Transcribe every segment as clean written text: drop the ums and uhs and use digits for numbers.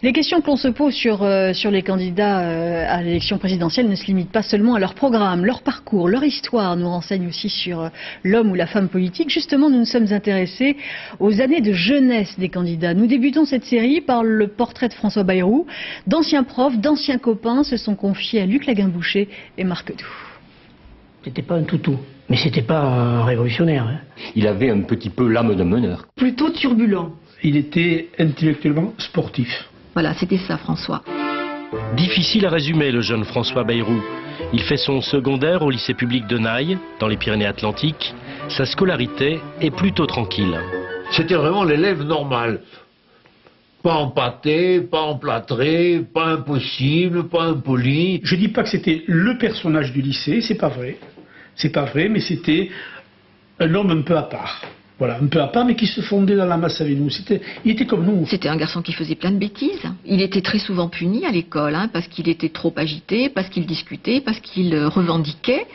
Les questions que l'on se pose sur les candidats à l'élection présidentielle ne se limitent pas seulement à leur programme, leur parcours, leur histoire nous renseignent aussi sur l'homme ou la femme politique. Justement, nous nous sommes intéressés aux années de jeunesse des candidats. Nous débutons cette série par le portrait de François Bayrou. D'anciens profs, d'anciens copains se sont confiés à Luc Laguin-Boucher et Marc Dou. C'était pas un toutou, mais c'était pas un révolutionnaire. Hein. Il avait un petit peu l'âme d'un meneur. Plutôt turbulent. Il était intellectuellement sportif. Voilà, c'était ça, François. Difficile à résumer le jeune François Bayrou. Il fait son secondaire au lycée public de Naï, dans les Pyrénées-Atlantiques. Sa scolarité est plutôt tranquille. C'était vraiment l'élève normal. Pas empâté, pas emplâtré, pas impossible, pas impoli. Je dis pas que c'était le personnage du lycée, c'est pas vrai. C'est pas vrai, mais c'était un homme un peu à part. Voilà, un peu à part, mais qui se fondait dans la masse avec nous. Il était comme nous. C'était un garçon qui faisait plein de bêtises. Il était très souvent puni à l'école, parce qu'il était trop agité, parce qu'il discutait, parce qu'il revendiquait.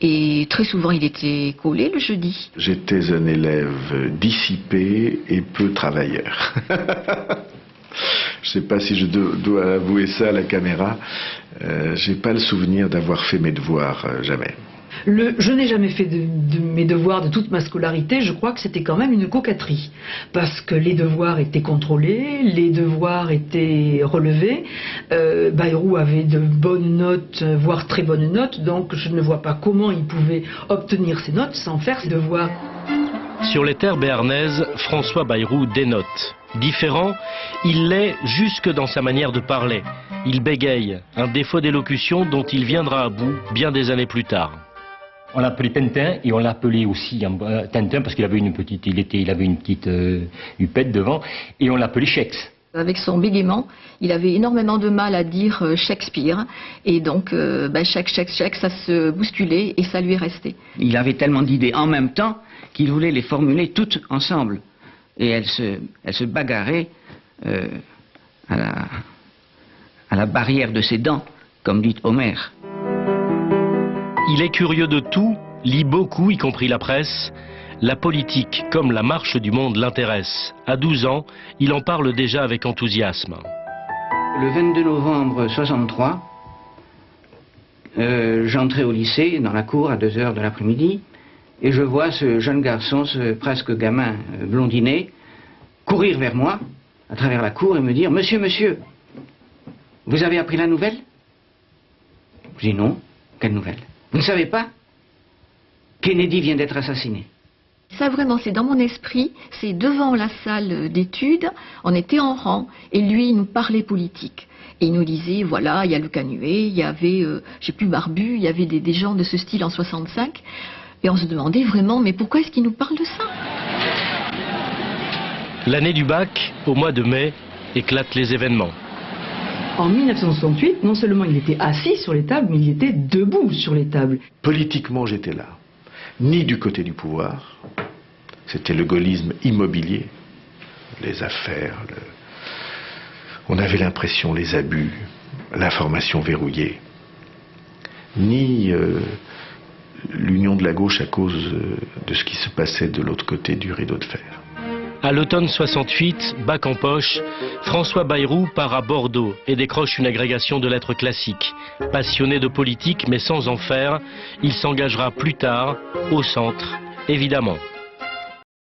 Et très souvent, il était collé le jeudi. J'étais un élève dissipé et peu travailleur. Je ne sais pas si je dois avouer ça à la caméra. J'ai pas le souvenir d'avoir fait mes devoirs, jamais. Je n'ai jamais fait de mes devoirs de toute ma scolarité, je crois que c'était quand même une coquetterie. Parce que les devoirs étaient contrôlés, les devoirs étaient relevés. Bayrou avait de bonnes notes, voire très bonnes notes, donc je ne vois pas comment il pouvait obtenir ces notes sans faire ses devoirs. Sur les terres béarnaises, François Bayrou dénote. Différent, il l'est jusque dans sa manière de parler. Il bégaye, un défaut d'élocution dont il viendra à bout bien des années plus tard. On l'appelait Tintin et on l'appelait aussi Tintin parce qu'il avait une petite, il avait une petite hupette devant et on l'appelait Chex. Avec son bégaiement, il avait énormément de mal à dire Shakespeare et donc Check, ça se bousculait et ça lui est resté. Il avait tellement d'idées en même temps qu'il voulait les formuler toutes ensemble. Et elles se bagarraient à la barrière de ses dents, comme dit Homère. Il est curieux de tout, lit beaucoup, y compris la presse. La politique, comme la marche du monde, l'intéresse. À 12 ans, il en parle déjà avec enthousiasme. Le 22 novembre 63, j'entrais au lycée, dans la cour, à 2 h de l'après-midi, et je vois ce jeune garçon, ce presque gamin blondinet, courir vers moi, à travers la cour, et me dire « Monsieur, monsieur, vous avez appris la nouvelle ?» Je dis « Non, quelle nouvelle ? Vous ne savez pas ? Kennedy vient d'être assassiné. » Ça vraiment, c'est dans mon esprit, c'est devant la salle d'études, on était en rang, et lui, il nous parlait politique. Et il nous disait, voilà, il y a le Canuet, il y avait, j'ai plus Barbu, il y avait des gens de ce style en 65, et on se demandait vraiment, mais pourquoi est-ce qu'il nous parle de ça ? L'année du bac, au mois de mai, éclatent les événements. En 1968, non seulement il était assis sur les tables, mais il était debout sur les tables. Politiquement, j'étais là. Ni du côté du pouvoir, c'était le gaullisme immobilier, les affaires, on avait l'impression, les abus, l'information verrouillée, ni l'union de la gauche à cause de ce qui se passait de l'autre côté du rideau de fer. À l'automne 68, bac en poche, François Bayrou part à Bordeaux et décroche une agrégation de lettres classiques. Passionné de politique mais sans en faire, il s'engagera plus tard au centre, évidemment.